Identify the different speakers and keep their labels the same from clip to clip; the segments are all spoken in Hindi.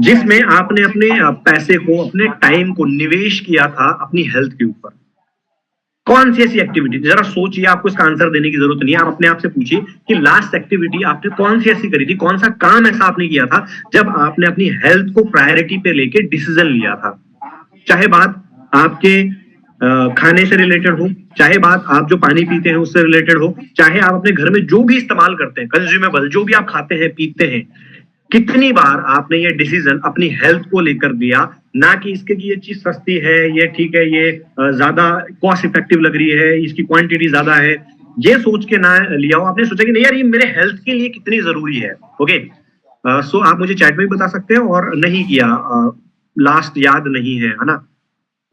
Speaker 1: जिसमें आपने अपने पैसे को, अपने टाइम को निवेश किया था अपनी हेल्थ के ऊपर। कौन सी ऐसी एक्टिविटी, जरा सोचिए, आपको इसका आंसर देने की जरूरत नहीं है, आप अपने आप से पूछिए कि लास्ट एक्टिविटी आपने कौन सी ऐसी करी थी, कौन सा काम ऐसा आपने किया था जब आपने अपनी हेल्थ को प्रायोरिटी पे लेके डिसीजन लिया था। चाहे बात आपके खाने से रिलेटेड हो, चाहे बात आप जो पानी पीते हैं उससे रिलेटेड हो, चाहे आप अपने घर में जो भी इस्तेमाल करते हैं, कंज्यूमेबल जो भी आप खाते हैं पीते हैं, कितनी बार आपने ये डिसीजन अपनी हेल्थ को लेकर दिया, ना कि इसके कि ये चीज सस्ती है, ये ठीक है, ये ज्यादा कॉस्ट इफेक्टिव लग रही है, इसकी क्वांटिटी ज्यादा है, ये सोच के ना लिया हो। आपने सोचा कि नहीं यार, ये मेरे हेल्थ के लिए कितनी जरूरी है। ओके, सो आप मुझे चैट में भी बता सकते हैं, और नहीं किया, लास्ट याद नहीं है ना।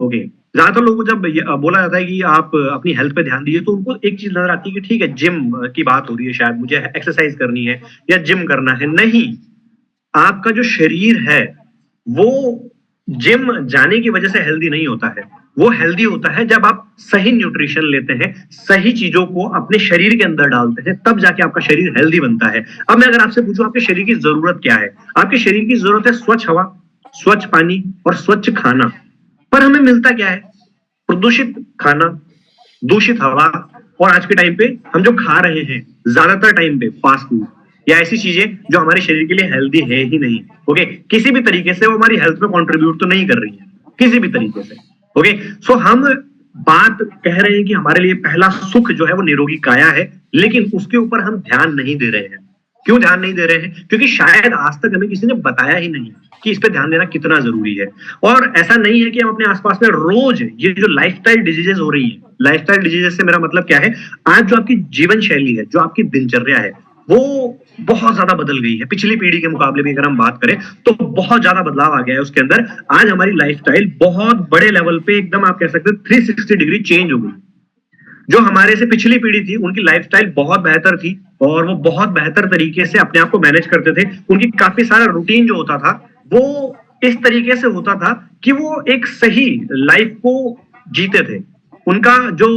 Speaker 1: ओके, ज्यादातर लोगों को जब बोला जाता है कि आप अपनी हेल्थ पे ध्यान दीजिए, तो उनको एक चीज नजर आती है कि ठीक है, जिम की बात हो रही है, शायद मुझे एक्सरसाइज करनी है या जिम करना है। नहीं, आपका जो शरीर है वो जिम जाने की वजह से हेल्दी नहीं होता है। वो हेल्दी होता है जब आप सही न्यूट्रिशन लेते हैं, सही चीजों को अपने शरीर के अंदर डालते हैं, तब जाके आपका शरीर हेल्दी बनता है। अब मैं अगर आपसे पूछूं आपके शरीर की जरूरत क्या है, आपके शरीर की जरूरत है स्वच्छ हवा, स्वच्छ पानी और स्वच्छ खाना। पर हमें मिलता क्या है? प्रदूषित खाना, दूषित हवा, और आज के टाइम पे हम जो खा रहे हैं ज्यादातर टाइम पे फास्ट फूड या ऐसी चीजें जो हमारे शरीर के लिए हेल्दी है ही नहीं। ओके, किसी भी तरीके से वो हमारी हेल्थ में कंट्रीब्यूट तो नहीं कर रही है, किसी भी तरीके से। ओके, सो हम बात कह रहे हैं कि हमारे लिए पहला सुख जो है वो निरोगी काया है, लेकिन उसके ऊपर हम ध्यान नहीं दे रहे हैं। क्यों ध्यान नहीं दे रहे हैं? क्योंकि शायद आज तक हमें किसी ने बताया ही नहीं कि इस पे ध्यान देना कितना जरूरी है। और ऐसा नहीं है कि हम अपने आसपास में रोज ये जो लाइफस्टाइल डिजीजेस हो रही है, लाइफस्टाइल डिजीजेस से मेरा मतलब क्या है, आज जो आपकी जीवन शैली है, जो आपकी दिनचर्या है, वो बहुत ज्यादा बदल गई है। पिछली पीढ़ी के मुकाबले भी अगर हम बात करें तो बहुत ज्यादा बदलाव आ गया है उसके अंदर। आज हमारी लाइफस्टाइल बहुत बड़े लेवल पे, एकदम आप कह सकते हैं 360 डिग्री चेंज हो गई। जो हमारे से पिछली पीढ़ी थी उनकी लाइफस्टाइल बहुत बेहतर थी और वो बहुत बेहतर तरीके से अपने आप को मैनेज करते थे। उनकी काफी सारा रूटीन जो होता था वो इस तरीके से होता था कि वो एक सही लाइफ को जीते थे। उनका जो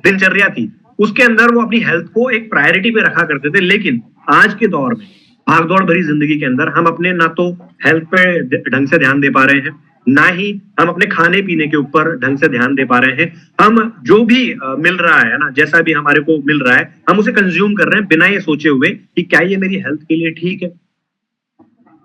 Speaker 1: दिनचर्या थी उसके अंदर वो अपनी हेल्थ को एक प्रायोरिटी पे रखा करते थे। लेकिन आज के दौर में भागदौड़ भरी जिंदगी के अंदर हम अपने ना तो हेल्थ पे ढंग से ध्यान दे पा रहे हैं, ना ही हम अपने खाने पीने के ऊपर ढंग से ध्यान दे पा रहे हैं। हम जो भी मिल रहा है ना, जैसा भी हमारे को मिल रहा है, हम उसे कंज्यूम कर रहे हैं बिना ये सोचे हुए कि क्या ये मेरी हेल्थ के लिए ठीक है।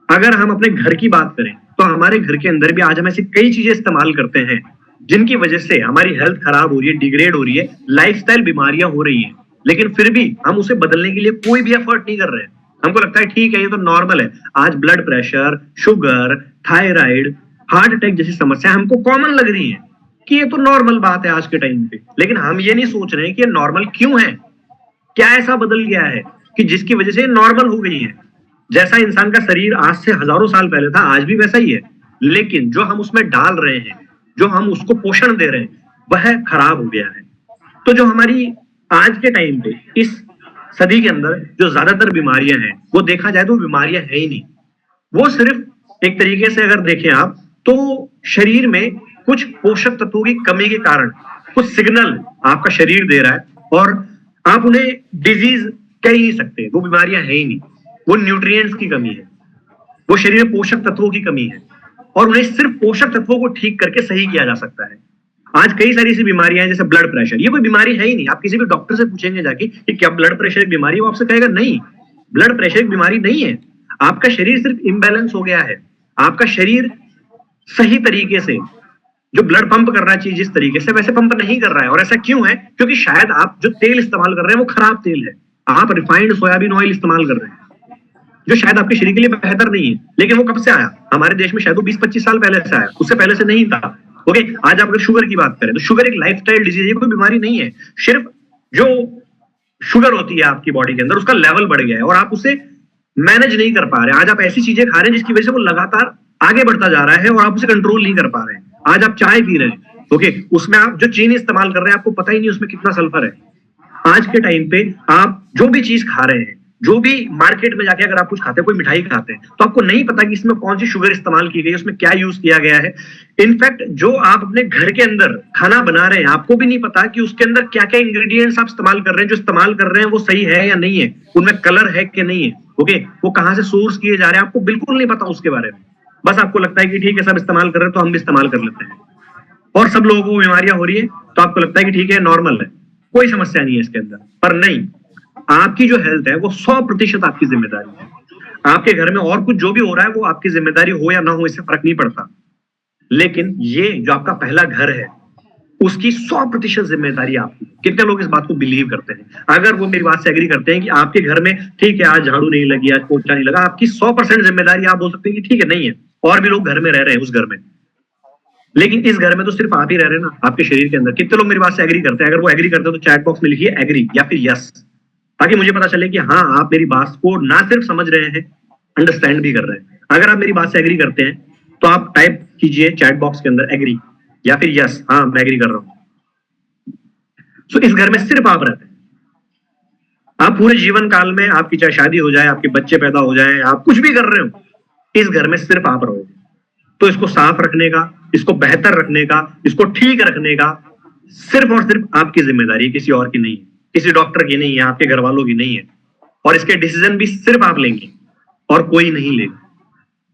Speaker 1: अगर हम अपने घर की बात करें तो हमारे घर के अंदर भी आज हम ऐसी कई चीजें इस्तेमाल करते हैं जिनकी वजह से हमारी हेल्थ खराब हो रही है, डिग्रेड हो रही है, लाइफस्टाइल बीमारियां हो रही हैं। लेकिन फिर भी हम उसे बदलने के लिए कोई भी एफर्ट नहीं कर रहे हैं। हमको लगता है ठीक है, ये तो नॉर्मल है। आज blood pressure, sugar, thyroid, heart attack जैसी समस्या हमको कॉमन लग रही है कि ये तो नॉर्मल बात है आज के टाइम पे। लेकिन हम ये नहीं सोच रहे हैं कि ये नॉर्मल क्यों है, क्या ऐसा बदल गया है कि जिसकी वजह से नॉर्मल हो गई है। जैसा इंसान का शरीर आज से हजारों साल पहले था, आज भी वैसा ही है, लेकिन जो हम उसमें डाल रहे हैं, जो हम उसको पोषण दे रहे हैं, वह खराब हो गया है। तो जो हमारी आज के टाइम पे इस सदी के अंदर जो ज्यादातर बीमारियां हैं, वो देखा जाए तो बीमारियां है ही नहीं। वो सिर्फ एक तरीके से अगर देखें आप तो शरीर में कुछ पोषक तत्वों की कमी के कारण कुछ सिग्नल आपका शरीर दे रहा है और आप उन्हें डिजीज कह ही नहीं सकते, वो बीमारियां है ही नहीं। वो न्यूट्रिएंट्स की कमी है, वो शरीर में पोषक तत्वों की कमी है, और उन्हें सिर्फ पोषक तत्वों को ठीक करके सही किया जा सकता है। आज कई सारी ऐसी बीमारियां हैं जैसे ब्लड प्रेशर, ये कोई बीमारी है ही नहीं। आप किसी भी डॉक्टर से पूछेंगे जाके कि क्या ब्लड प्रेशर एक बीमारी है, वो आपसे कहेगा नहीं, ब्लड प्रेशर एक बीमारी नहीं है। आपका शरीर सिर्फ इम्बैलेंस हो गया है। आपका शरीर सही तरीके से जो ब्लड पंप करना चाहिए जिस तरीके से, वैसे पंप नहीं कर रहा है। और ऐसा क्यों है? क्योंकि शायद आप जो तेल इस्तेमाल कर रहे हैं वो खराब तेल है। आप रिफाइंड सोयाबीन ऑयल इस्तेमाल कर रहे हैं जो शायद आपके शरीर के लिए बेहतर नहीं है। लेकिन वो कब से आया? हमारे देश में शायद वो 20-25 साल पहले से आया, उससे पहले से नहीं था। ओके, आज आप अगर शुगर की बात करें तो शुगर एक लाइफस्टाइल डिजीज है, कोई बीमारी नहीं है। सिर्फ जो शुगर होती है आपकी बॉडी के अंदर, उसका लेवल बढ़ गया है और आप उसे मैनेज नहीं कर पा रहे। आज आप ऐसी चीजें खा रहे हैं जिसकी वजह से वो लगातार आगे बढ़ता जा रहा है और आप उसे कंट्रोल नहीं कर पा रहे हैं। आज आप चाय पी रहे हैं, ओके, उसमें आप जो चीनी इस्तेमाल कर रहे हैं आपको पता ही नहीं उसमें कितना सल्फर है। आज के टाइम पे आप जो भी चीज खा रहे हैं, जो भी मार्केट में जाके अगर आप कुछ खाते हैं, कोई मिठाई खाते हैं, तो आपको नहीं पता कि इसमें कौन सी शुगर इस्तेमाल की गई है, उसमें क्या यूज किया गया है। इनफैक्ट जो आप अपने घर के अंदर खाना बना रहे हैं, आपको भी नहीं पता कि उसके अंदर क्या क्या इंग्रेडिएंट्स आप इस्तेमाल कर रहे हैं। जो इस्तेमाल कर रहे हैं वो सही है या नहीं है, उनमें कलर है कि नहीं है। ओके, वो कहां से सोर्स किए जा रहे हैं आपको बिल्कुल नहीं पता उसके बारे में। बस आपको लगता है कि ठीक है सब इस्तेमाल कर रहे हैं तो हम भी इस्तेमाल कर लेते हैं, और सब लोगों को बीमारियां हो रही है तो आपको लगता है कि ठीक है नॉर्मल है, कोई समस्या नहीं है इसके अंदर। पर नहीं, आपकी जो हेल्थ है वो 100% आपकी जिम्मेदारी है। आपके घर में और कुछ जो भी हो रहा है वो आपकी जिम्मेदारी हो या ना हो इससे फर्क नहीं पड़ता, लेकिन ये जो आपका पहला घर है उसकी 100% जिम्मेदारी आपकी। कितने लोग इस बात को बिलीव करते हैं? अगर वो मेरी बात से एग्री करते हैं कि आपके घर में ठीक है आज झाड़ू नहीं लगी, आज पोछा नहीं लगा, आपकी 100% जिम्मेदारी, आप बोल सकते हैं कि ठीक है नहीं है, और भी लोग घर में रह रहे हैं उस घर में, लेकिन इस घर में तो सिर्फ आप ही रह रहे हैं ना आपके शरीर के अंदर। कितने लोग मेरी बात से एग्री करते हैं? अगर वो एग्री करते हैं तो चैट बॉक्स में लिखिए एग्री या फिर यस, ताकि मुझे पता चले कि हाँ आप मेरी बात को ना सिर्फ समझ रहे हैं, अंडरस्टैंड भी कर रहे हैं। अगर आप मेरी बात से एग्री करते हैं तो आप टाइप कीजिए चैट बॉक्स के अंदर एग्री या फिर यस, हाँ मैं एग्री कर रहा हूं। सो इस घर में सिर्फ आप रहते हैं। आप पूरे जीवन काल में, आपकी चाहे शादी हो जाए, आपके बच्चे पैदा हो जाए, आप कुछ भी कर रहे हो, इस घर में सिर्फ आप रहोगे। तो इसको साफ रखने का, इसको बेहतर रखने का, इसको ठीक रखने का सिर्फ और सिर्फ आपकी जिम्मेदारी है, किसी और की नहीं है, किसी डॉक्टर की नहीं है, आपके घर वालों की नहीं है। और इसके डिसीजन भी सिर्फ आप लेंगे और कोई नहीं लेगा।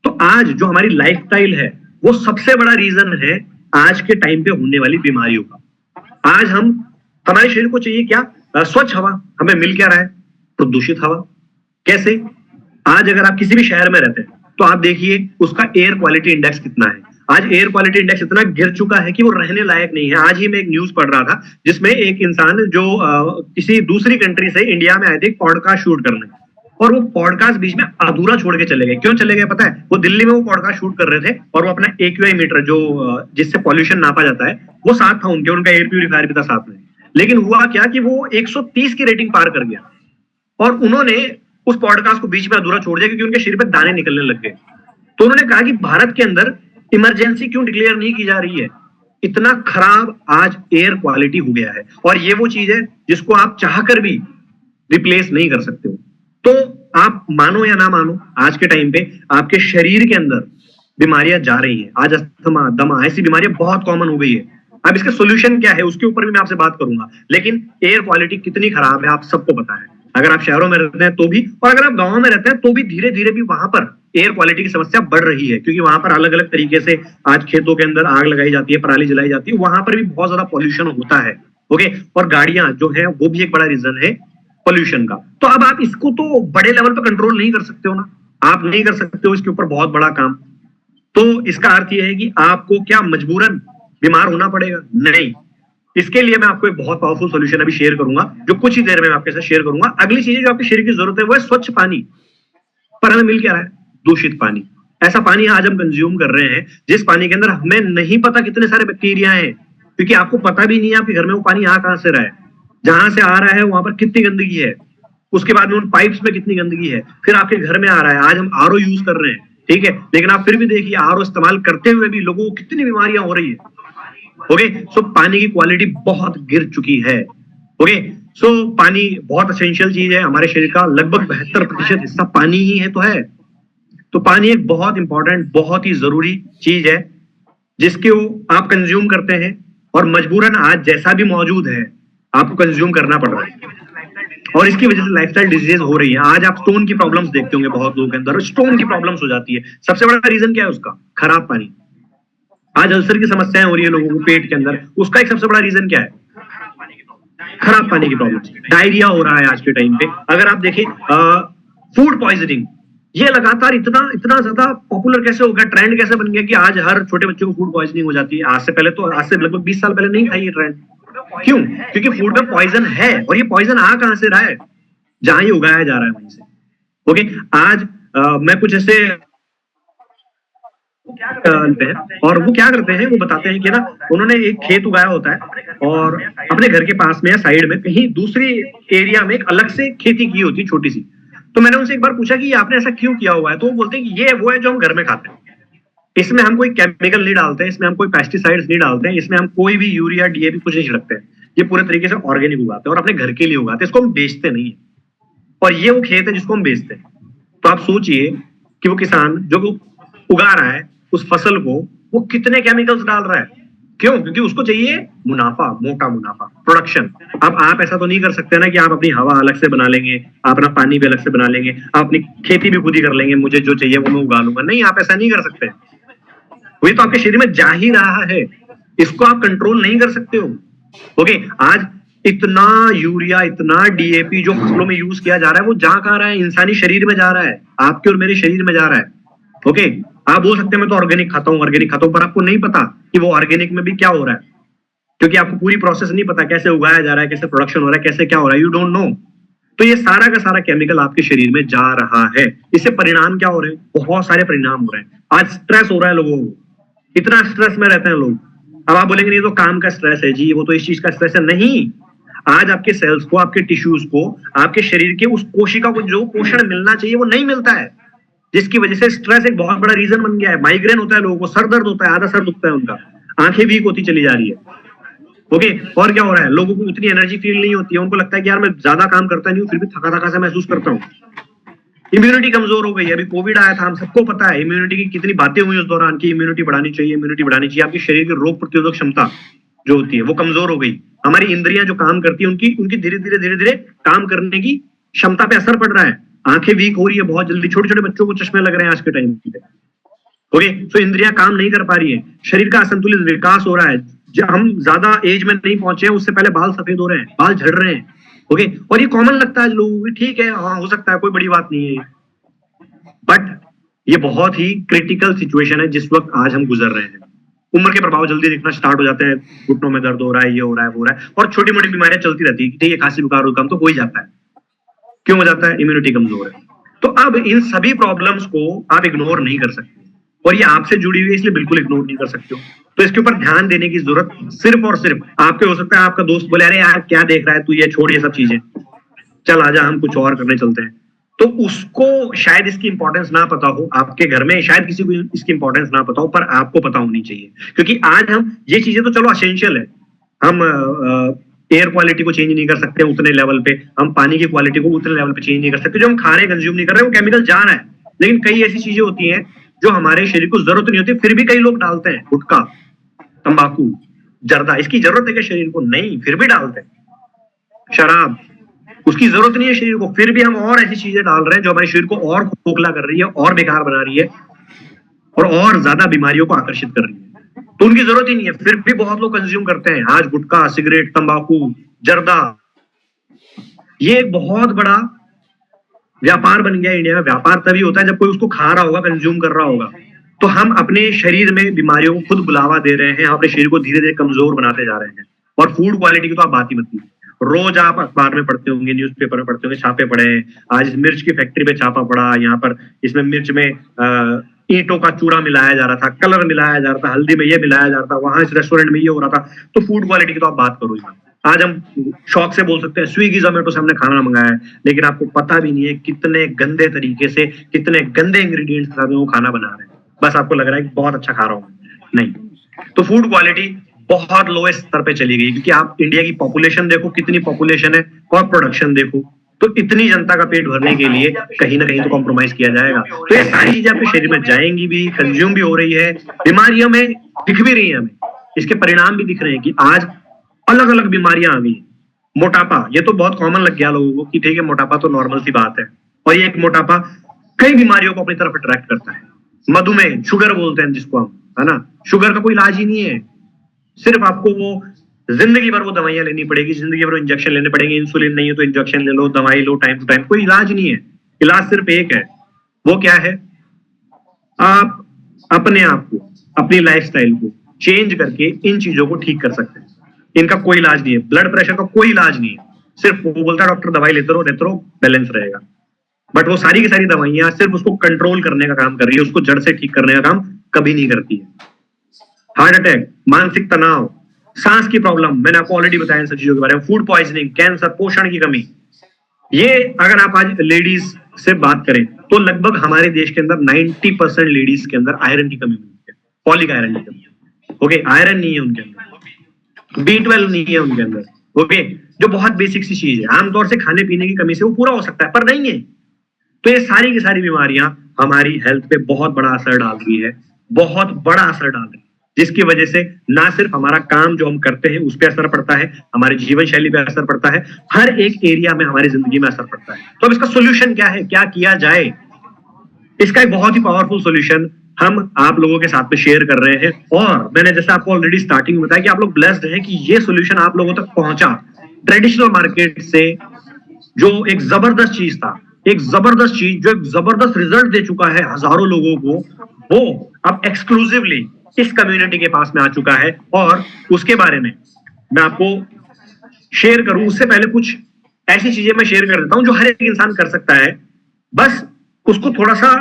Speaker 1: तो आज जो हमारी लाइफस्टाइल है वो सबसे बड़ा रीजन है आज के टाइम पे होने वाली बीमारियों का। आज हमारे शरीर को चाहिए क्या? स्वच्छ हवा। हमें मिल क्या रहा है? प्रदूषित हवा। कैसे? आज अगर आप किसी भी शहर में रहते हैं तो आप देखिए उसका एयर क्वालिटी इंडेक्स कितना है। आज एयर क्वालिटी इंडेक्स इतना गिर चुका है कि वो रहने लायक नहीं है। आज ही मैं एक न्यूज पढ़ रहा था जिसमें एक इंसान जो किसी दूसरी कंट्री से इंडिया में आए थे पॉडकास्ट शूट करने, और वो पॉडकास्ट बीच में अधूरा छोड़ के चले गए। क्यों चले गए पता है? वो दिल्ली में वो पॉडकास्ट शूट कर रहे थे और वो अपना AQI मीटर जो जिससे पॉल्यूशन नापा जाता है वो साथ था उनके, उनका एयर प्यूरिफायर भी था साथ में। लेकिन हुआ क्या कि वो 130 की रेटिंग पार कर गया और उन्होंने उस पॉडकास्ट को बीच में अधूरा छोड़ दिया क्योंकि उनके शरीर पे दाने निकलने लग गए। तो उन्होंने कहा कि भारत के अंदर इमरजेंसी क्यों डिक्लेयर नहीं की जा रही है? इतना खराब आज एयर क्वालिटी हो गया है, और ये वो चीज है जिसको आप चाहकर भी रिप्लेस नहीं कर सकते हो। तो आप मानो या ना मानो, आज के टाइम पे आपके शरीर के अंदर बीमारियां जा रही हैं। आज अस्थमा, दमा, ऐसी बीमारियां बहुत कॉमन हो गई है। अब इसका सोल्यूशन क्या है उसके ऊपर भी मैं आपसे बात करूंगा, लेकिन एयर क्वालिटी कितनी खराब है आप सबको पता है। अगर आप शहरों में रहते हैं तो भी, और अगर आप गांवों में रहते हैं तो भी धीरे धीरे भी वहां पर एयर क्वालिटी की समस्या बढ़ रही है, क्योंकि वहां पर अलग अलग तरीके से आज खेतों के अंदर आग लगाई जाती है, पराली जलाई जाती है, वहां पर भी बहुत ज्यादा पॉल्यूशन होता है। ओके, और गाड़ियां जो है वो भी एक बड़ा रीजन है पॉल्यूशन का। तो अब आप इसको तो बड़े लेवल पर कंट्रोल नहीं कर सकते हो ना, आप नहीं कर सकते हो इसके ऊपर बहुत बड़ा काम। तो इसका अर्थ यह है कि आपको क्या मजबूरन बीमार होना पड़ेगा? नहीं। इसके लिए मैं आपको एक बहुत पावरफुल सॉल्यूशन अभी शेयर करूंगा, जो कुछ ही देर में मैं आपके साथ शेयर करूंगा। अगली चीज जो आपके शरीर की जरूरत है वो है स्वच्छ पानी। पर हमें मिल क्या रहा है? दूषित पानी। ऐसा पानी आज हम कंज्यूम कर रहे हैं जिस पानी के अंदर हमें नहीं पता कितने सारे बैक्टीरिया हैं, क्योंकि आपको पता भी नहीं है आपके घर में वो पानी आ कहां से रहा है, जहां से आ रहा है वहां पर कितनी गंदगी है, उसके बाद में उन पाइप्स में कितनी गंदगी है, फिर आपके घर में आ रहा है। आज हम RO यूज कर रहे हैं, ठीक है, लेकिन आप फिर भी देखिए RO इस्तेमाल करते हुए भी लोगों को कितनी बीमारियां हो रही है। ओके, सो पानी की क्वालिटी बहुत गिर चुकी है। ओके, सो पानी बहुत एसेंशियल चीज है, हमारे शरीर का लगभग 72% हिस्सा पानी ही है तो है। तो पानी एक बहुत इंपॉर्टेंट, बहुत ही जरूरी चीज है जिसके आप कंज्यूम करते हैं, और मजबूरन आज जैसा भी मौजूद है आपको कंज्यूम करना पड़ रहा है, और इसकी वजह से लाइफस्टाइल डिजीज हो रही है। आज आप स्टोन की प्रॉब्लम्स देखते होंगे बहुत लोगों के अंदर, स्टोन की प्रॉब्लम्स हो जाती है। सबसे बड़ा रीजन क्या है उसका? खराब पानी। आज अल्सर की समस्याएं हो रही है लोगों को पेट के अंदर, उसका एक सबसे बड़ा रीजन क्या है? खराब पानी की प्रॉब्लम। डायरिया हो रहा है आज के टाइम पे। अगर आप देखें फूड पॉइजनिंग, ये लगातार इतना ज्यादा पॉपुलर कैसे हो गया, ट्रेंड कैसे बन गया कि आज हर छोटे बच्चे को फूड पॉइजनिंग हो जाती है। आज से लगभग 20 साल पहले नहीं था ये ट्रेंड। क्यों? क्योंकि फूड में पॉइजन है, और ये पॉइजन आ कहां से रहा है? जहां ही उगाया जा रहा है वहीं से। ओके, आज मैं कुछ ऐसे और वो क्या करते हैं, वो बताते हैं कि ना उन्होंने एक खेत उगाया होता है और अपने घर के पास में या साइड में कहीं दूसरी एरिया में एक अलग से खेती की होती है छोटी सी। तो मैंने उनसे एक बार पूछा कि आपने ऐसा क्यों किया हुआ है? तो वो बोलते हैं कि ये वो है जो हम घर में खाते हैं, इसमें हम कोई केमिकल नहीं डालते हैं, इसमें हम कोई पेस्टिसाइड्स नहीं डालते हैं, इसमें हम कोई भी यूरिया DAP कुछ नहीं छिड़कते हैं। ये पूरे तरीके से ऑर्गेनिक उगाते हैं और अपने घर के लिए उगाते हैं, इसको हम बेचते नहीं है। और ये वो खेत है जिसको हम बेचते हैं। तो आप सोचिए कि वो किसान जो उगा रहा है उस फसल को, वो कितने केमिकल्स डाल रहा है। क्यों? क्योंकि उसको चाहिए मुनाफा, मोटा मुनाफा, प्रोडक्शन। अब आप ऐसा तो नहीं कर सकते ना कि आप अपनी हवा अलग से बना लेंगे, आप अपना पानी भी अलग से बना लेंगे, आप अपनी खेती भी खुद ही कर लेंगे, मुझे जो चाहिए वो मैं उगा लूंगा। नहीं, आप ऐसा नहीं कर सकते। वही तो आपके शरीर में जा ही रहा है, इसको आप कंट्रोल नहीं कर सकते हो। ओके, आज इतना यूरिया, इतना डीएपी जो फसलों में यूज किया जा रहा है, वो जा कहां रहा है? इंसानी शरीर में जा रहा है, आपके और मेरे शरीर में जा रहा है। ओके, आप बोल सकते हैं मैं तो ऑर्गेनिक खाता हूं, ऑर्गेनिक खाता हूं, पर आपको नहीं पता कि वो ऑर्गेनिक में भी क्या हो रहा है, क्योंकि आपको पूरी प्रोसेस नहीं पता, कैसे उगाया जा रहा है, कैसे प्रोडक्शन हो रहा है, कैसे क्या हो रहा है, यू डोंट नो। तो ये सारा का सारा केमिकल आपके शरीर में जा रहा है। इससे परिणाम क्या हो रहे हैं? बहुत सारे परिणाम हो रहे हैं। आज स्ट्रेस हो रहा है लोगों को, इतना स्ट्रेस में रहते हैं लोग। अब आप बोलेंगे नहीं तो काम का स्ट्रेस है जी, वो तो इस चीज का स्ट्रेस है। नहीं, आज आपके सेल्स को, आपके टिश्यूज को, आपके शरीर के उस कोशिका को जो पोषण मिलना चाहिए वो नहीं मिलता है, जिसकी वजह से स्ट्रेस एक बहुत बड़ा रीजन बन गया है। माइग्रेन होता है लोगों को, सर दर्द होता है, आधा सर दुखता है उनका, आंखें वीक होती चली जा रही है। ओके, और क्या हो रहा है? लोगों को उतनी एनर्जी फील नहीं होती है, उनको लगता है कि यार मैं ज्यादा काम करता नहीं हूँ फिर भी थका थका सा महसूस करता हूँ। इम्यूनिटी कमजोर हो गई। अभी कोविड आया था, हम सबको पता है इम्यूनिटी की कितनी बातें हुई उस दौरान की इम्यूनिटी बढ़ानी चाहिए, इम्यूनिटी बढ़ानी चाहिए। आपके शरीर की रोग प्रतिरोधक क्षमता जो होती है वो कमजोर हो गई। हमारी इंद्रियां जो काम करती है उनकी धीरे धीरे काम करने की क्षमता पे असर पड़ रहा है। आंखें वीक हो रही है बहुत जल्दी, छोटे छोटे बच्चों को चश्मे लग रहे हैं आज के टाइम पे। ओके, तो इंद्रियां काम नहीं कर पा रही है, शरीर का असंतुलित विकास हो रहा है। हम ज्यादा एज में नहीं पहुंचे हैं, उससे पहले बाल सफेद हो रहे हैं, बाल झड़ रहे हैं। ओके, और ये कॉमन लगता है लोगों को, ठीक है, हाँ हो सकता है, कोई बड़ी बात नहीं है, बट ये बहुत ही क्रिटिकल सिचुएशन है जिस वक्त आज हम गुजर रहे हैं। उम्र के प्रभाव जल्दी दिखना स्टार्ट हो जाते हैं, घुटनों में दर्द हो रहा है, ये हो रहा है, वो हो रहा है, और छोटी मोटी बीमारियां चलती रहती है। ठीक है, खांसी बुखार जुकाम तो हो ही जाता है। क्यों हो जाता है? इम्यूनिटी कमजोर है। तो अब इन सभी प्रॉब्लम्स को आप इग्नोर नहीं कर सकते, और ये आपसे जुड़ी हुई है इसलिए बिल्कुल इग्नोर नहीं कर सकते हो। तो इसके ऊपर ध्यान देने की जरूरत सिर्फ और सिर्फ आपके हो सकता है। आपका दोस्त बोले अरे यार क्या देख रहा है तू, ये छोड़ ये सब चीजें, चल आजा हम कुछ और करने चलते हैं। तो उसको शायद इसकी इंपॉर्टेंस ना पता हो, आपके घर में शायद किसी को इसकी इंपॉर्टेंस ना पता हो, पर आपको पता होनी चाहिए। क्योंकि आज हम ये चीजें तो चलो एसेंशियल है, हम एयर क्वालिटी को चेंज नहीं कर सकते उतने लेवल पे, हम पानी की क्वालिटी को उतने लेवल पे चेंज नहीं कर सकते, जो हम खा रहे हैं कंज्यूम नहीं कर रहे हैं वो केमिकल जा रहा है। लेकिन कई ऐसी चीजें होती हैं जो हमारे शरीर को जरूरत नहीं होती, फिर भी कई लोग डालते हैं। गुटखा, तंबाकू, जर्दा, इसकी जरूरत है क्या शरीर को? नहीं, फिर भी डालते हैं। शराब, उसकी जरूरत नहीं है शरीर को, फिर भी हम और ऐसी चीजें डाल रहे हैं जो हमारे शरीर को और खोखला कर रही है, और बेकार बना रही है, और ज्यादा बीमारियों को आकर्षित कर रही है। तो उनकी जरूरत ही नहीं है, फिर भी बहुत लोग कंज्यूम करते हैं। आज गुटखा, सिगरेट, तंबाकू, जर्दा, ये एक बहुत बड़ा व्यापार बन गया इंडिया में। व्यापार तभी होता है जब कोई उसको खा रहा होगा, कंज्यूम कर रहा होगा। तो हम अपने शरीर में बीमारियों को खुद बुलावा दे रहे हैं, हम अपने शरीर को धीरे धीरे कमजोर बनाते जा रहे हैं। और फूड क्वालिटी की तो आप बात ही मत कीजिए। रोज आप अखबार में पढ़ते होंगे, न्यूज़पेपर में पढ़ते होंगे, छापे पड़े हैं, आज इस मिर्च की फैक्ट्री पे छापा पड़ा, यहाँ पर इसमें मिर्च में ईंटों का चूरा मिलाया जा रहा था, कलर मिलाया जा रहा था, हल्दी में ये मिलाया जा रहा था, वहां इस रेस्टोरेंट में ये हो रहा था। तो फूड क्वालिटी की तो आप बात करो। आज हम शौक से बोल सकते हैं स्विगी जोमेटो से हमने खाना मंगाया है, लेकिन आपको पता भी नहीं है कितने गंदे तरीके से, कितने गंदे इंग्रेडिएंट्स के साथ वो खाना बना रहे हैं। बस आपको लग रहा है कि बहुत अच्छा खा रहा हूँ, नहीं। तो फूड क्वालिटी बहुत लोएस्ट स्तर पे चली गई, क्योंकि आप इंडिया की पॉपुलेशन देखो, कितनी पॉपुलेशन है, और प्रोडक्शन देखो, तो इतनी जनता का पेट भरने के लिए कहीं ना कहीं तो कॉम्प्रोमाइज किया जाएगा। तो ये सारी चीजें आपके शरीर में जाएंगी भी, कंज्यूम भी हो रही है, बीमारियों में दिख भी रही है हमें, इसके परिणाम भी दिख रहे हैं कि आज अलग अलग बीमारियां आ गई। मोटापा, ये तो बहुत कॉमन लग गया लोगों को कि ठीक है मोटापा तो नॉर्मल सी बात है, और ये एक मोटापा कई बीमारियों को अपनी तरफ अट्रैक्ट करता है। मधुमेह, शुगर बोलते हैं जिसको हम, है ना, शुगर का कोई इलाज ही नहीं है। सिर्फ आपको वो जिंदगी भर वो दवाइयां लेनी पड़ेगी, जिंदगी भर इंजेक्शन लेने पड़ेंगे, इंसुलिन नहीं है तो इंजेक्शन ले लो, दवाई लो टाइम टू टाइम, कोई इलाज नहीं है। इलाज सिर्फ एक है, वो क्या है? आप अपने आप को, अपनी लाइफस्टाइल को चेंज करके इन चीजों को ठीक कर सकते हैं। इनका कोई इलाज नहीं है, ब्लड प्रेशर का कोई इलाज नहीं है, सिर्फ वो बोलता है डॉक्टर दवाई लेते रहो बैलेंस रहेगा, बट वो सारी की सारी दवाइयां सिर्फ उसको कंट्रोल करने का काम कर रही है, उसको जड़ से ठीक करने का काम कभी नहीं करती है। हार्ट अटैक, मानसिक तनाव, सांस की प्रॉब्लम, मैंने आपको ऑलरेडी बताया इन सब चीजों के बारे में, फूड पॉइजनिंग, कैंसर, पोषण की कमी, ये अगर आप आज लेडीज से बात करें तो लगभग हमारे देश के अंदर 90% लेडीज के अंदर आयरन की कमी होती है, फॉलिक आयरन की कमी। ओके, आयरन नहीं है उनके अंदर, B12 नहीं है उनके अंदर। ओके, जो बहुत बेसिक सी चीज है, आमतौर से खाने पीने की कमी से वो पूरा हो सकता है, पर नहीं है। तो ये सारी की सारी बीमारियां हमारी हेल्थ पे बहुत बड़ा असर डाल रही है, बहुत बड़ा असर डाल रही है। जिसकी वजह से ना सिर्फ हमारा काम जो हम करते हैं उस पर असर पड़ता है, हमारे जीवन शैली पे असर पड़ता है, हर एक एरिया में हमारी जिंदगी में असर पड़ता है। तो अब इसका सोल्यूशन क्या है, क्या किया जाए? इसका एक बहुत ही पावरफुल सोल्यूशन हम आप लोगों के साथ में शेयर कर रहे हैं, और मैंने जैसे आपको ऑलरेडी स्टार्टिंग में बताया कि आप लोग ब्लेस्ड हैं कि ये सोल्यूशन आप लोगों तक पहुंचा ट्रेडिशनल मार्केट से, जो एक जबरदस्त चीज था, एक जबरदस्त चीज जो एक जबरदस्त रिजल्ट दे चुका है हजारों लोगों को, वो अब एक्सक्लूसिवली इस कम्युनिटी के पास में आ चुका है। और उसके बारे में मैं आपको शेयर करूं उससे पहले कुछ ऐसी चीजें मैं शेयर कर देता हूं जो हर एक इंसान कर सकता है, बस उसको थोड़ा सा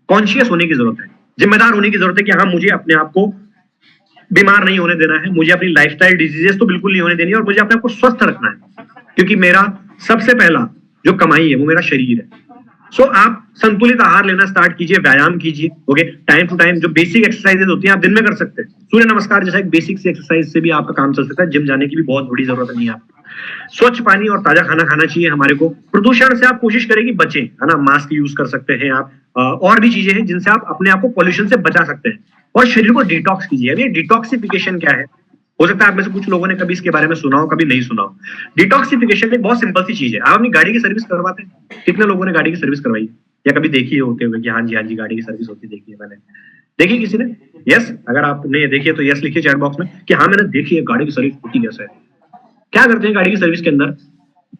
Speaker 1: कॉन्शियस होने की जरूरत है, जिम्मेदार होने की जरूरत है कि हाँ मुझे अपने आप को बीमार नहीं होने देना है, मुझे अपनी लाइफस्टाइल डिजीजेस तो बिल्कुल नहीं होने देनी है, और मुझे अपने आप को स्वस्थ रखना है, क्योंकि मेरा सबसे पहला जो कमाई है वो मेरा शरीर है। सो आप संतुलित आहार लेना स्टार्ट कीजिए, व्यायाम कीजिए, ओके, टाइम टू टाइम जो बेसिक एक्सरसाइजेज होती हैं आप दिन में कर सकते हैं। सूर्य नमस्कार जैसा एक बेसिक सी एक्सरसाइज से भी आपका काम चल सकता है, जिम जाने की भी बहुत बड़ी जरूरत नहीं है आपको। स्वच्छ पानी और ताजा खाना खाना चाहिए हमारे को। प्रदूषण से आप कोशिश करें कि बचें, है ना, मास्क यूज कर सकते हैं आप, और भी चीजें हैं जिनसे आप अपने आप को पॉल्यूशन से बचा सकते हैं। और शरीर को डिटॉक्स कीजिए। अब ये डिटॉक्सिफिकेशन क्या है, हो सकता है आप में से कुछ लोगों ने कभी इसके बारे में सुना हो, कभी नहीं सुना हो। डिटॉक्सिफिकेशन एक बहुत सिंपल सी चीज है। आप अपनी गाड़ी की सर्विस करवाते हैं, कितने लोगों ने गाड़ी की सर्विस करवाई है या कभी देखी है होते हुए कि हाँ जी गाड़ी की सर्विस होती देखी है मैंने? देखी किसी ने? यस, अगर आपने देखी है तो यस लिखिए चैट बॉक्स में कि हाँ मैंने देखी है गाड़ी की सर्विस होती कैसे है। क्या करते हैं गाड़ी की सर्विस के अंदर?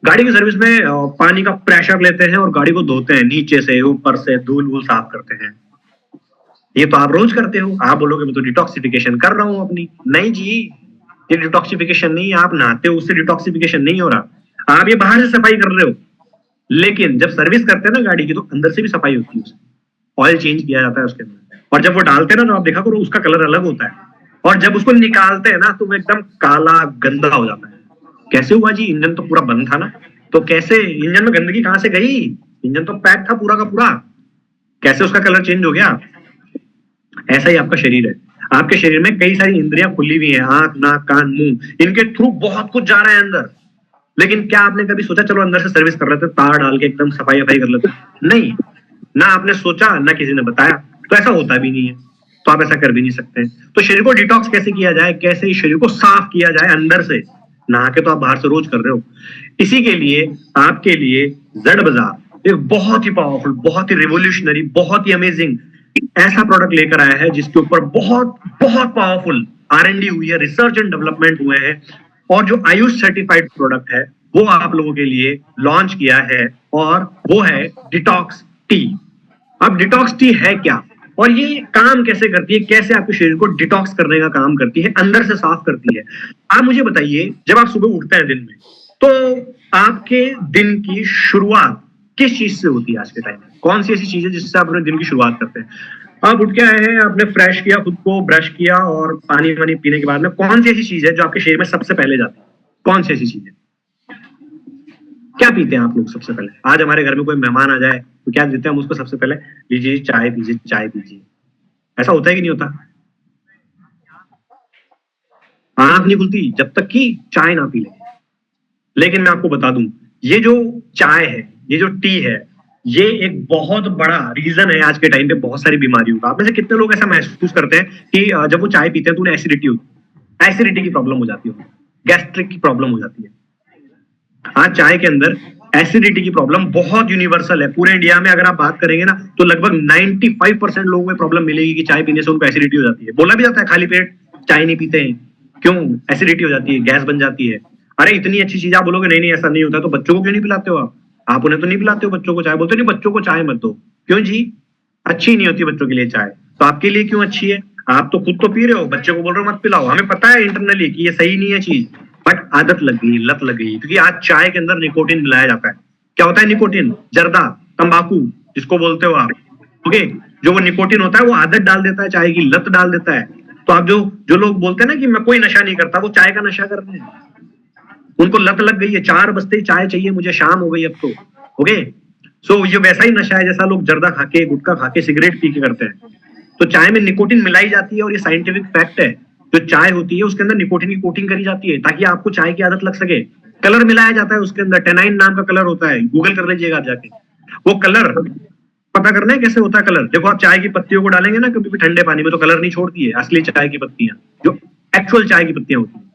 Speaker 1: गाड़ी की सर्विस में पानी का प्रेशर लेते हैं और गाड़ी को धोते हैं, नीचे से ऊपर से धूल वूल साफ करते हैं। ये तो आप रोज करते हो। आप बोलोगे मैं तो डिटॉक्सिफिकेशन कर रहा हूं अपनी। नहीं जी, ये डिटॉक्सिफिकेशन नहीं है। आप नहाते हो उससे डिटॉक्सिफिकेशन नहीं हो रहा, आप ये बाहर से सफाई कर रहे हो। लेकिन जब सर्विस करते हैं ना गाड़ी की, तो अंदर से भी सफाई होती है, ऑयल चेंज किया जाता है उसके अंदर, और जब वो डालते हैं ना तो आप देखा करो उसका कलर अलग होता है, और जब उसको निकालते हैं ना तो वो एकदम काला गंदा हो जाता है। कैसे हुआ जी? इंजन तो पूरा बंद था ना, तो कैसे इंजन में गंदगी कहां से गई? इंजन तो पैक था पूरा का पूरा, कैसे उसका कलर चेंज हो गया? ऐसा ही आपका शरीर है। आपके शरीर में कई सारी इंद्रियां खुली हुई हैं, आंख, नाक, कान, मुंह, इनके थ्रू बहुत कुछ जा रहा है अंदर। लेकिन क्या आपने कभी सोचा चलो अंदर से सर्विस कर लेते, तार डाल के एकदम सफाई वफाई कर लेते? नहीं, ना आपने सोचा, ना किसी ने बताया, तो ऐसा होता भी नहीं है, तो आप ऐसा कर भी नहीं सकते। तो शरीर को डिटॉक्स कैसे किया जाए, कैसे शरीर को साफ किया जाए अंदर से? नहा के तो आप बाहर से रोज कर रहे हो। इसी के लिए आपके लिए जेड बाजार एक बहुत ही पावरफुल, बहुत ही रिवोल्यूशनरी, बहुत ही अमेजिंग ऐसा प्रोडक्ट लेकर आया है जिसके ऊपर बहुत बहुत पावरफुल R&D हुई है, रिसर्च एंड डेवलपमेंट हुए हैं, और जो आयुष सर्टिफाइड प्रोडक्ट है वो आप लोगों के लिए लॉन्च किया है, और वो है डिटॉक्स टी। अब डिटॉक्स टी है क्या और ये काम कैसे करती है, कैसे आपके शरीर को डिटॉक्स करने का काम करती है, अंदर से साफ करती है? आप मुझे बताइए, जब आप सुबह उठते हैं दिन में, तो आपके दिन की शुरुआत किस चीज से होती है आज के टाइम में? कौन सी ऐसी चीज है जिससे आप अपने दिन की शुरुआत करते हैं? आप उठ के आए हैं, आपने फ्रेश किया, खुद को ब्रश किया, और पानी वानी पीने के बाद में कौन सी ऐसी चीज है जो आपके शरीर में सबसे पहले जाती है? कौन सी ऐसी चीज है? क्या पीते हैं आप लोग सबसे पहले? आज हमारे घर में कोई मेहमान आ जाए तो क्या देते हैं हम उसको सबसे पहले? लीजिए चाय पीजिए, चाय पीजिए। ऐसा होता है कि नहीं होता? आंख नहीं खुलती जब तक कि चाय ना पी ले। लेकिन मैं आपको बता दूं, ये जो चाय है, ये जो टी है, ये एक बहुत बड़ा रीजन है आज के टाइम पे बहुत सारी बीमारियों का। आप में से कितने लोग ऐसा महसूस करते हैं कि जब वो चाय पीते हैं तो उन्हें एसिडिटी होती है, एसिडिटी की प्रॉब्लम हो जाती है, गैस्ट्रिक की प्रॉब्लम हो जाती है। आज चाय के अंदर एसिडिटी की प्रॉब्लम बहुत यूनिवर्सल है। पूरे इंडिया में अगर आप बात करेंगे ना तो लगभग 95% लोगों को प्रॉब्लम मिलेगी कि चाय पीने से उनको एसिडिटी हो जाती है। बोला भी जाता है खाली पेट चाय नहीं पीते हैं, क्यों? एसिडिटी हो जाती है, गैस बन जाती है। अरे इतनी अच्छी चीज, आप बोलोगे नहीं नहीं ऐसा नहीं होता, तो बच्चों को क्यों नहीं पिलाते हो आप उन्हें तो नहीं पिलाते हो बच्चों को चाय? बोलते नहीं बच्चों को चाय मत दो। क्यों जी? अच्छी नहीं होती बच्चों के लिए चाय, तो आपके लिए क्यों अच्छी है? आप तो खुद तो पी रहे हो, बच्चे को बोल रहे हो मत पिलाओ। हमें पता है इंटरनली कि ये सही नहीं है चीज, बट आदत लग गई, लत लग गई, क्योंकि आज चाय के अंदर निकोटिन मिलाया जाता है। क्या होता है निकोटिन? जर्दा, तंबाकू जिसको बोलते हो आप, ओके, जो वो निकोटिन होता है वो आदत डाल देता है, चाय की लत डाल देता है। तो आप जो लोग बोलते हैं ना कि मैं कोई नशा नहीं करता, वो चाय का नशा कर रहे हैं, उनको लत लग गई है, 4 बजते ही चाय चाहिए मुझे, शाम हो गई अब तो, ओके। सो ये वैसा ही नशा है जैसा लोग जर्दा खा के, गुटखा खा के, सिगरेट पी के करते हैं। तो चाय में निकोटिन मिलाई जाती है, और ये साइंटिफिक फैक्ट है। जो चाय होती है उसके अंदर निकोटिन की कोटिंग करी जाती है ताकि आपको चाय की आदत लग सके। कलर मिलाया जाता है उसके अंदर, टेनाइन नाम का कलर होता है, गूगल कर लीजिएगा आप जाके। वो कलर पता करना है कैसे होता है कलर। देखो आप चाय की पत्तियों को डालेंगे ना कभी भी ठंडे पानी में तो कलर नहीं छोड़ती है असली चाय की पत्तियां, जो एक्चुअल चाय की पत्तियां होती है।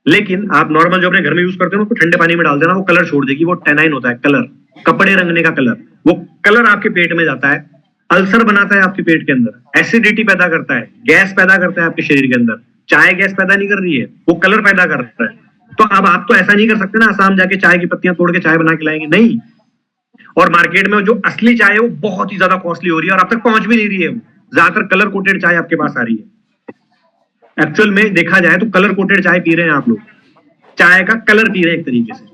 Speaker 1: लेकिन आप नॉर्मल जो अपने घर में यूज करते हो उसको ठंडे पानी में डाल देना, वो कलर छोड़ देगी। वो टेनाइन होता है कलर, कपड़े रंगने का कलर। वो कलर आपके पेट में जाता है, अल्सर बनाता है आपके पेट के अंदर, एसिडिटी पैदा करता है, गैस पैदा करता है आपके शरीर के अंदर। चाय गैस पैदा नहीं कर रही है, वो कलर पैदा कर रहा है। तो अब आप तो ऐसा नहीं कर सकते ना आसाम जाके चाय की पत्तियां तोड़ के चाय बना के लाएंगे, नहीं। और मार्केट में जो असली चाय है वो बहुत ही ज्यादा कॉस्टली हो रही है और अब तक पहुंच भी नहीं रही है। ज्यादातर कलर कोटेड चाय आपके पास आ रही है। एक्चुअल में देखा जाए तो कलर कोटेड चाय पी रहे हैं आप लोग, चाय का कलर पी रहे हैं एक तरीके से।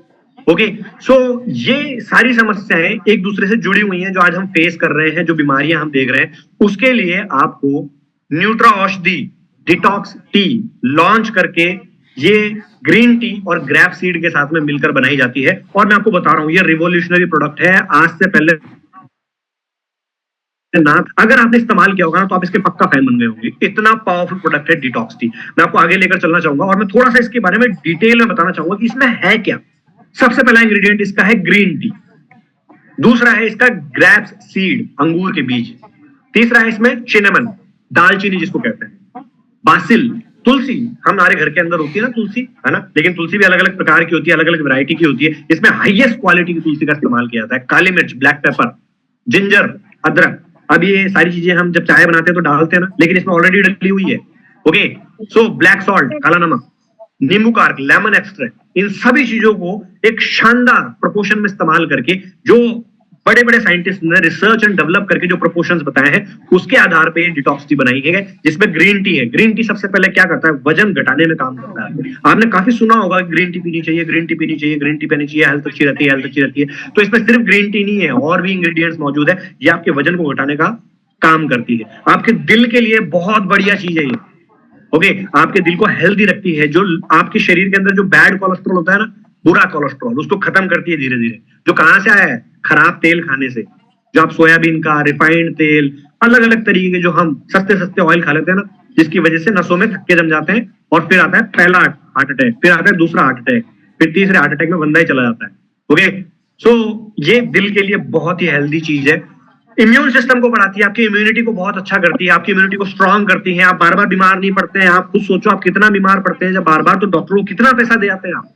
Speaker 1: ओके, सो ये सारी समस्याएं एक दूसरे से जुड़ी हुई हैं जो आज हम फेस कर रहे हैं, जो बीमारियां हम देख रहे हैं। उसके लिए आपको न्यूट्रा औषधि डिटॉक्स टी लॉन्च करके ये ग्रीन टी और ग्रैप सीड के साथ में मिलकर बनाई जाती है। और मैं आपको बता रहा हूं ये रिवोल्यूशनरी प्रोडक्ट है। आज से पहले ना अगर आपने इस्तेमाल किया होगा ना तो आप इसके पक्का फैन बन गए होंगे। इतना पावरफुल प्रोडक्ट है डिटॉक्स टी। मैं आपको आगे लेकर चलना चाहूंगा और मैं थोड़ा सा इसके बारे में डिटेल में बताना चाहूंगा कि इसमें है क्या। सबसे पहला इंग्रेडिएंट इसका है ग्रीन टी, दूसरा है इसका ग्रैप्स सीड अंगूर के बीज, तीसरा है इसमें चिनेमन दालचीनी जिसको कहते हैं, बासिल तुलसी हमारे घर के अंदर होती है ना तुलसी, है ना, लेकिन तुलसी भी अलग अलग प्रकार की होती है, अलग अलग वैरायटी की होती है। इसमें हाईएस्ट क्वालिटी की तुलसी का इस्तेमाल किया जाता है। काली मिर्च, ब्लैक पेपर, जिंजर, अदरक। अब ये सारी चीजें हम जब चाय बनाते हैं तो डालते हैं ना, लेकिन इसमें ऑलरेडी डली हुई है। ओके, सो ब्लैक सॉल्ट काला नमक, नींबू कार्क, लेमन एक्सट्रैक्ट, इन सभी चीजों को एक शानदार प्रोपोर्शन में इस्तेमाल करके जो बड़े बड़े साइंटिस्ट ने रिसर्च एंड डेवलप करके जो प्रोपोर्शंस बताए हैं उसके आधार पे डिटॉक्स टी बनाई गई है जिसमें ग्रीन टी है। ग्रीन टी सबसे पहले क्या करता है, वजन घटाने में काम करता है। आपने काफी सुना होगा ग्रीन टी पीनी चाहिए, ग्रीन टी पीनी चाहिए, ग्रीन टी पीनी चाहिए, हेल्थ अच्छी रहती है, हेल्थ अच्छी रहती है। तो इसमें सिर्फ ग्रीन टी नहीं है, और भी इंग्रेडिएंट्स मौजूद है। ये आपके वजन को घटाने का काम करती है। आपके दिल के लिए बहुत बढ़िया चीज है ये। ओके, आपके दिल को हेल्दी रखती है। जो आपके शरीर के अंदर जो बैड कोलेस्ट्रॉल होता है ना, बुरा कोलेस्ट्रॉल, उसको खत्म करती है धीरे धीरे। जो कहां से आया है, खराब तेल खाने से। जो आप सोयाबीन का, रिफाइंड तेल, अलग अलग तरीके के जो हम सस्ते सस्ते ऑयल खा लेते हैं ना, जिसकी वजह से नसों में धक्के जम जाते हैं और फिर आता है पहला हार्ट अटैक, फिर आता है दूसरा हार्ट अटैक, फिर तीसरे हार्ट अटैक में बंदा ही चला जाता है। ओके, सो ये दिल के लिए बहुत ही हेल्दी चीज है। इम्यून सिस्टम को बढ़ाती है, आपकी इम्यूनिटी को बहुत अच्छा करती है, आपकी इम्यूनिटी को स्ट्रांग करती है। आप बार बार बीमार नहीं पड़ते हैं। आप खुद सोचो आप कितना बीमार पड़ते हैं जब बार बार, तो डॉक्टर को कितना पैसा दे आते हैं आप।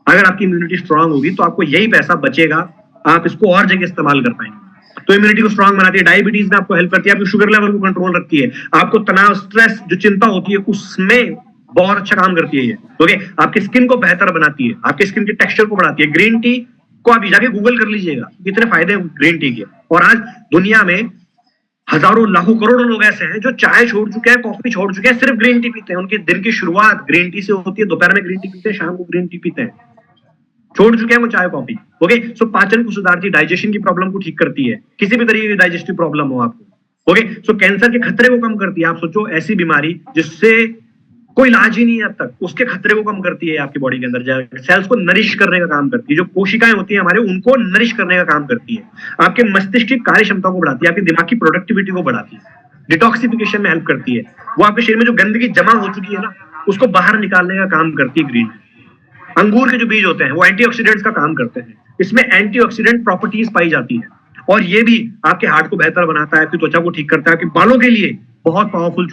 Speaker 1: अगर आपकी इम्यूनिटी स्ट्रांग होगी तो आपको यही पैसा बचेगा, आप इसको और जगह इस्तेमाल कर पाएंगे। तो इम्यूनिटी को स्ट्रांग बनाती है, डायबिटीज में आपको हेल्प करती है, आपकी शुगर लेवल को कंट्रोल रखती है, आपको तनाव, स्ट्रेस, जो चिंता होती है उसमें बहुत अच्छा काम करती है ये। ओके, आपकी स्किन को बेहतर बनाती है, आपके स्किन के टेक्सचर को बढ़ाती है। ग्रीन टी को आप जाके गूगल कर लीजिएगा, कितने फायदे हैं ग्रीन टी के। और आज दुनिया में हजारों लाखों करोड़ों लोग ऐसे हैं जो चाय छोड़ चुके हैं, कॉफी छोड़ चुके हैं, सिर्फ ग्रीन टी पीते हैं। उनके दिन की शुरुआत ग्रीन टी से होती है, दोपहर में ग्रीन टी पीते हैं, शाम को ग्रीन टी पीते हैं। छोड़ चुके हैं वो चाय कॉफी। ओके, सो पाचन को सुधारती है, डाइजेशन की प्रॉब्लम को ठीक करती है, किसी भी तरीके की डाइजेस्टिव प्रॉब्लम हो आपको। ओके, सो कैंसर के खतरे को कम करती है। आप सोचो ऐसी बीमारी जिससे कोई इलाज ही नहीं है अब तक, उसके खतरे को कम करती है आपकी बॉडी के अंदर। सेल्स को नरिश करने का काम करती है, जो कोशिकाएं होती है हमारे उनको नरिश करने का काम करती है। आपके मस्तिष्क की कार्य क्षमता को बढ़ाती है, आपकी दिमाग की प्रोडक्टिविटी को बढ़ाती है, डिटॉक्सिफिकेशन में हेल्प करती है। वो आपके शरीर में जो गंदगी जमा हो चुकी है ना, उसको बाहर निकालने का काम करती है ग्रीन। अंगूर के जो बीज होते हैं वो एंटीऑक्सीडेंट्स का काम करते हैं, इसमें एंटीऑक्सीडेंट प्रॉपर्टीज पाई जाती है। और ये भी आपके हार्ट को बेहतर बनाता है, आपकी त्वचा को ठीक करता है, आपके बालों के लिए बहुत पावरफुल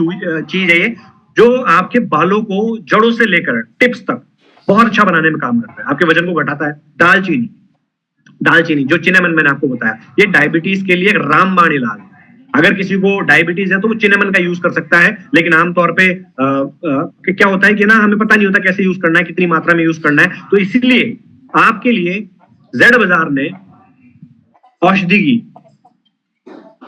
Speaker 1: चीज है ये, जो आपके बालों को जड़ों से लेकर टिप्स तक बहुत अच्छा बनाने में काम करता है, आपके वजन को घटाता है। दालचीनी, दालचीनी जो चिनेमन मैंने आपको बताया, ये डायबिटीज के लिए एक रामबाण इलाज है। अगर किसी को डायबिटीज है तो वो चिनेमन का यूज कर सकता है, लेकिन आमतौर पे क्या होता है कि ना हमें पता नहीं होता कैसे यूज करना है, कितनी मात्रा में यूज करना है। तो इसीलिए आपके लिए जेड बाजार ने औषधि की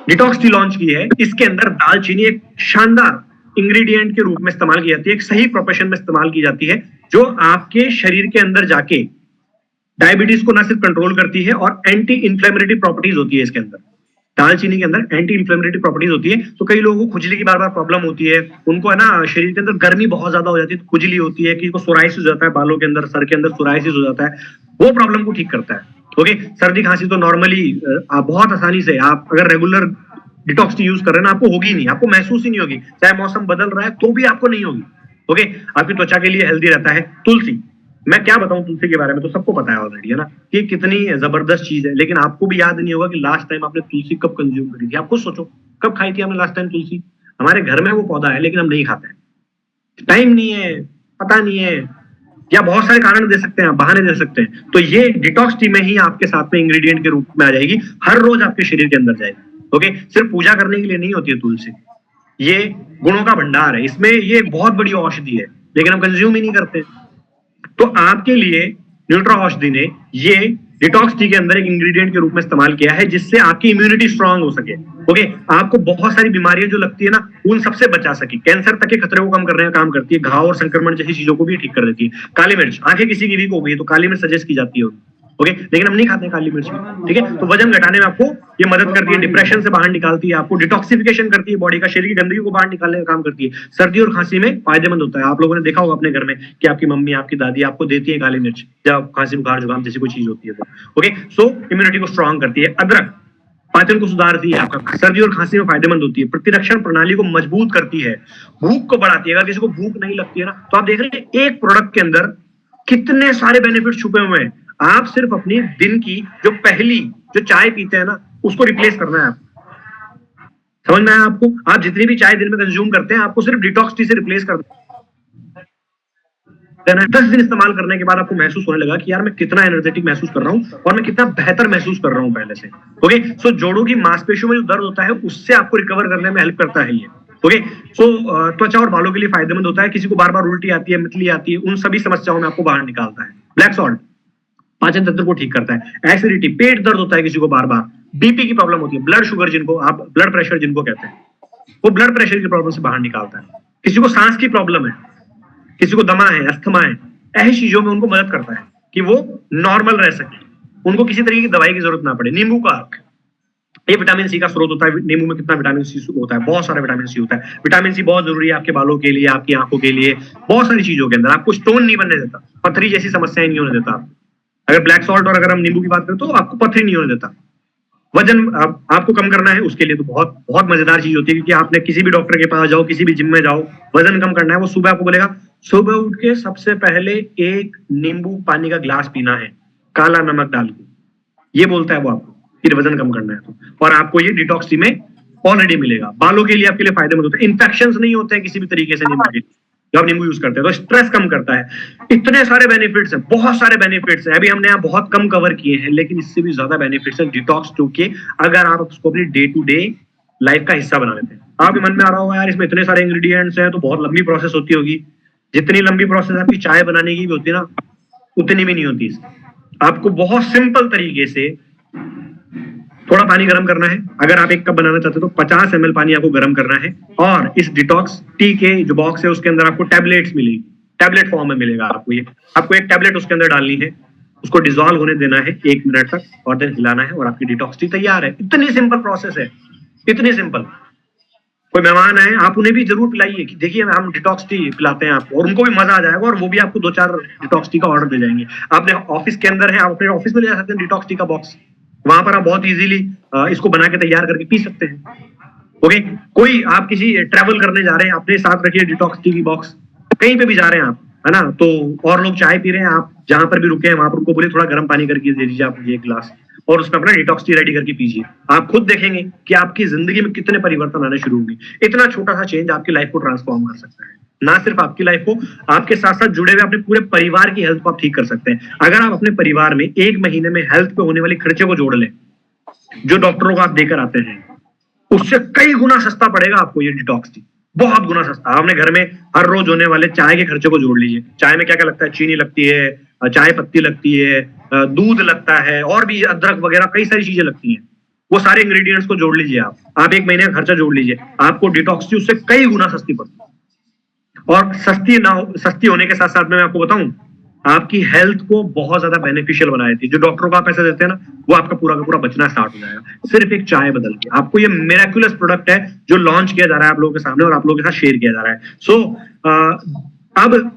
Speaker 1: डिटॉक्स टी लॉन्च की है। इसके अंदर दालचीनी एक शानदार इंग्रेडिएंट के रूप में इस्तेमाल की जाती है, एक सही प्रोपोर्शन में इस्तेमाल की जाती है, जो आपके शरीर के अंदर जाके डायबिटीज को ना सिर्फ कंट्रोल करती है और एंटी इंफ्लेमेटरी प्रॉपर्टीज होती है इसके अंदर। दालचीनी के अंदर एंटी इंफ्लेमेटरी प्रॉपर्टीज होती है। तो कई लोगों को खुजली की बार बार प्रॉब्लम होती है, उनको है ना शरीर के अंदर गर्मी बहुत ज्यादा हो जाती है तो खुजली होती है, किसी को सोराइसिस हो जाता है, बालों के अंदर, सर के अंदर सोराइसिस हो जाता है, वो प्रॉब्लम को ठीक करता है। ओके, सर्दी खांसी तो नॉर्मली बहुत आसानी से आप अगर रेगुलर डिटॉक्स टी यूज कर रहे हैं ना, आपको होगी नहीं, आपको महसूस ही नहीं होगी, चाहे मौसम बदल रहा है तो भी आपको नहीं होगी। ओके, आपकी त्वचा के लिए हेल्दी रहता है। तुलसी, मैं क्या बताऊं तुलसी के बारे में, तो सबको पता है ऑलरेडी, है ना, कि कितनी जबरदस्त चीज है, लेकिन आपको भी याद नहीं होगा कि लास्ट टाइम आपने तुलसी कब कंज्यूम करी थी। आप खुद सोचो, कब खाई थी आपने लास्ट टाइम तुलसी? हमारे घर में वो पौधा है लेकिन हम नहीं खाते हैं, टाइम नहीं है, पता नहीं है, या बहुत सारे कारण दे सकते हैं, बहाने दे सकते हैं। तो ये डिटॉक्स टी में ही आपके साथ में इंग्रेडिएंट के रूप में आ जाएगी, हर रोज आपके शरीर के अंदर जाएगी। ओके, सिर्फ पूजा करने के लिए नहीं होती है तुलसी, ये गुणों का भंडार है, इसमें ये बहुत बड़ी औषधि है, लेकिन हम कंज्यूम ही नहीं करते। तो आपके लिए न्यूट्रा औषधि ने ये डिटॉक्स टी के अंदर एक इंग्रेडिएंट के रूप में इस्तेमाल किया है, जिससे आपकी इम्यूनिटी स्ट्रांग हो सके। ओके, आपको बहुत सारी बीमारियां जो लगती है ना, उन सबसे बचा सके, कैंसर तक के खतरे को कम करने का काम करती है, घाव और संक्रमण जैसी चीजों को भी ठीक कर देती है। काली मिर्च, आंखें किसी की वीक हो गई तो काली मिर्च सजेस्ट की जाती है, ओके, लेकिन हम नहीं खाते काली मिर्च, ठीक है। तो वजन घटाने में आपको ये मदद करती है, डिप्रेशन से बाहर निकालती है, आपको डिटॉक्सिफिकेशन करती है, बॉडी का शरीर की गंदगी को बाहर निकालने का काम करती है, सर्दी और खांसी में फायदेमंद होता है। आप लोगों ने देखा होगा अपने घर में कि आपकी मम्मी, आपकी दादी आपको देती है काली मिर्च जब खांसी बुखार जुकाम जैसी कोई चीज होती है तो। ओके, सो इम्यूनिटी को स्ट्रांग करती है। अदरक पाचन को सुधारती है, आपका सर्दी और खांसी में फायदेमंद होती है, प्रतिरक्षण प्रणाली को मजबूत करती है, भूख को बढ़ाती है। अगर किसी को भूख नहीं लगती है ना, तो आप देख रहे हैं एक प्रोडक्ट के अंदर कितने सारे बेनिफिट छुपे हुए हैं। आप सिर्फ अपनी दिन की जो पहली जो चाय पीते हैं ना, उसको रिप्लेस करना है आपको, समझ में आया आपको? आप जितनी भी चाय दिन में कंज्यूम करते हैं, आपको सिर्फ डिटॉक्स टी से रिप्लेस कर देना है। 10 दिन इस्तेमाल करने के बाद आपको महसूस होने लगा कि यार मैं कितना एनर्जेटिक महसूस कर रहा हूँ और मैं कितना बेहतर महसूस कर रहा हूँ पहले से। ओके, सो जोड़ों की मांसपेशियों में जो दर्द होता है उससे आपको रिकवर करने में हेल्प करता है ये। ओके, सो त्वचा और बालों के लिए फायदेमंद होता है। किसी को बार बार उल्टी आती है, मितली आती है, उन सभी समस्याओं में आपको बाहर निकालता है। ब्लैक सॉल्ट पाचन तंत्र को ठीक करता है। एसिडिटी, पेट दर्द होता है किसी को बार बार, बीपी की प्रॉब्लम होती है, ब्लड शुगर जिनको आप ब्लड प्रेशर जिनको कहते हैं, वो ब्लड प्रेशर की प्रॉब्लम से बाहर निकालता है। किसी को सांस की प्रॉब्लम है, किसी को दमा है, अस्थमा है, ऐसी चीजों में उनको मदद करता है कि वो नॉर्मल रह सके, उनको किसी तरीके की दवाई की जरूरत ना पड़े। नींबू का अर्क, ये विटामिन सी का स्रोत होता है। नींबू में कितना विटामिन सी होता है, बहुत सारा विटामिन सी होता है। विटामिन सी बहुत जरूरी है आपके बालों के लिए, आपकी आंखों के लिए, बहुत सारी चीजों के अंदर। आपको स्टोन नहीं बनने देता, पथरी जैसी समस्याएं नहीं होने देता। अगर ब्लैक सॉल्ट और अगर हम नींबू की बात करें तो आपको पथरी नहीं होने देता। वजन आपको कम करना है, उसके लिए तो बहुत बहुत मजेदार चीज होती है, क्योंकि आपने किसी भी डॉक्टर के पास जाओ, किसी भी जिम में जाओ, वजन कम करना है, वो सुबह आपको बोलेगा सुबह उठ के सबसे पहले एक नींबू पानी का ग्लास पीना है, काला नमक डाल के, ये बोलता है वो आपको कि वजन कम करना है तो। और आपको ये डिटॉक्स टी में ऑलरेडी मिलेगा। बालों के लिए आपके लिए फायदेमंद होता है, इन्फेक्शंस नहीं होते हैं किसी भी तरीके से नींबू के, जब आप नींबू यूज करते हैं तो स्ट्रेस कम करता है। इतने सारे बेनिफिट्स हैं, बहुत सारे बेनिफिट्स हैं, अभी हमने यहाँ बहुत कम कवर किए हैं, लेकिन इससे भी ज्यादा बेनिफिट्स हैं डिटॉक्स टू के, अगर आप उसको अपनी डे टू डे लाइफ का हिस्सा बना लेते हैं। आपके मन में आ रहा होगा यार इसमें इतने सारे इंग्रेडिएंट्स हैं तो बहुत लंबी प्रोसेस होती होगी। जितनी लंबी प्रोसेस आपकी चाय बनाने की भी होती है ना, उतनी भी नहीं होती। आपको बहुत सिंपल तरीके से थोड़ा पानी गर्म करना है। अगर आप एक कप बनाना चाहते हो तो 50 ml पानी आपको गर्म करना है, और इस डिटॉक्स टी के जो बॉक्स है उसके अंदर आपको टैबलेट्स मिलेगी, टैबलेट फॉर्म में मिलेगा आपको ये। आपको एक टैबलेट उसके अंदर डालनी है, उसको डिसॉल्व होने देना है 1 मिनट तक, और देन हिलाना है और आपकी डिटॉक्स टी तैयार है। इतनी सिंपल प्रोसेस है, इतनी सिंपल। कोई मेहमान आए, आप उन्हें भी जरूर पिलाइए कि देखिए हम डिटॉक्स टी पिलाते हैं आपको, और उनको भी मजा आ जाएगा, और वो भी आपको 2-4 डिटॉक्स टी का ऑर्डर दे जाएंगे। आपने ऑफिस के अंदर है, आप अपने ऑफिस में ले जा सकते हैं डिटॉक्स टी का बॉक्स, वहां पर आप बहुत इजीली इसको बना के तैयार करके पी सकते हैं। ओके, कोई आप किसी ट्रैवल करने जा रहे हैं, अपने साथ रखिए डिटॉक्स टी की बॉक्स, कहीं पे भी जा रहे हैं आप, है ना, तो और लोग चाय पी रहे हैं, आप जहां पर भी रुके हैं वहां पर उनको बोलिए थोड़ा गर्म पानी करके दे दीजिए आप मुझे 1 गिलास, और उसमें अपना डिटॉक्स टी रेडी करके पीजिए। आप खुद देखेंगे कि आपकी जिंदगी में कितने परिवर्तन आने शुरू होंगे। इतना छोटा सा चेंज आपकी लाइफ को ट्रांसफॉर्म कर सकता है, ना सिर्फ आपकी लाइफ को, आपके साथ साथ जुड़े हुए अपने पूरे परिवार की हेल्थ को आप ठीक कर सकते हैं। अगर आप अपने परिवार में 1 महीने में हेल्थ पे होने वाली खर्चे को जोड़ लें, जो डॉक्टरों को आप देकर आते हैं, उससे कई गुना सस्ता पड़ेगा आपको ये डिटॉक्स टी, बहुत गुना सस्ता। आपने घर में हर रोज होने वाले चाय के खर्चे को जोड़ लीजिए। चाय में क्या क्या लगता है, चीनी लगती है, चाय पत्ती लगती है, दूध लगता है, और भी अदरक वगैरह कई सारी चीजें लगती हैं। वो सारे इंग्रेडिएंट्स को जोड़ लीजिए आप 1 महीने का खर्चा जोड़ लीजिए, आपको डिटॉक्स टी उससे कई गुना सस्ती पड़ती है। और सस्ती होने के साथ साथ मैं आपको बताऊं, आपकी हेल्थ को बहुत ज्यादा बेनिफिशियल बना देती है। जो डॉक्टरों को आप पैसे देते हैं ना, वो आपका पूरा का पूरा बचना स्टार्ट हो जाएगा, सिर्फ एक चाय बदल के। आपको ये मिरेक्युलस प्रोडक्ट है जो लॉन्च किया जा रहा है आप लोगों के सामने, और आप लोगों के साथ शेयर किया जा रहा है। सो अब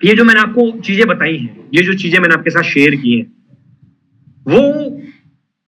Speaker 1: ये जो मैंने आपको चीजें बताई हैं, ये जो चीजें मैंने आपके साथ शेयर की हैं, वो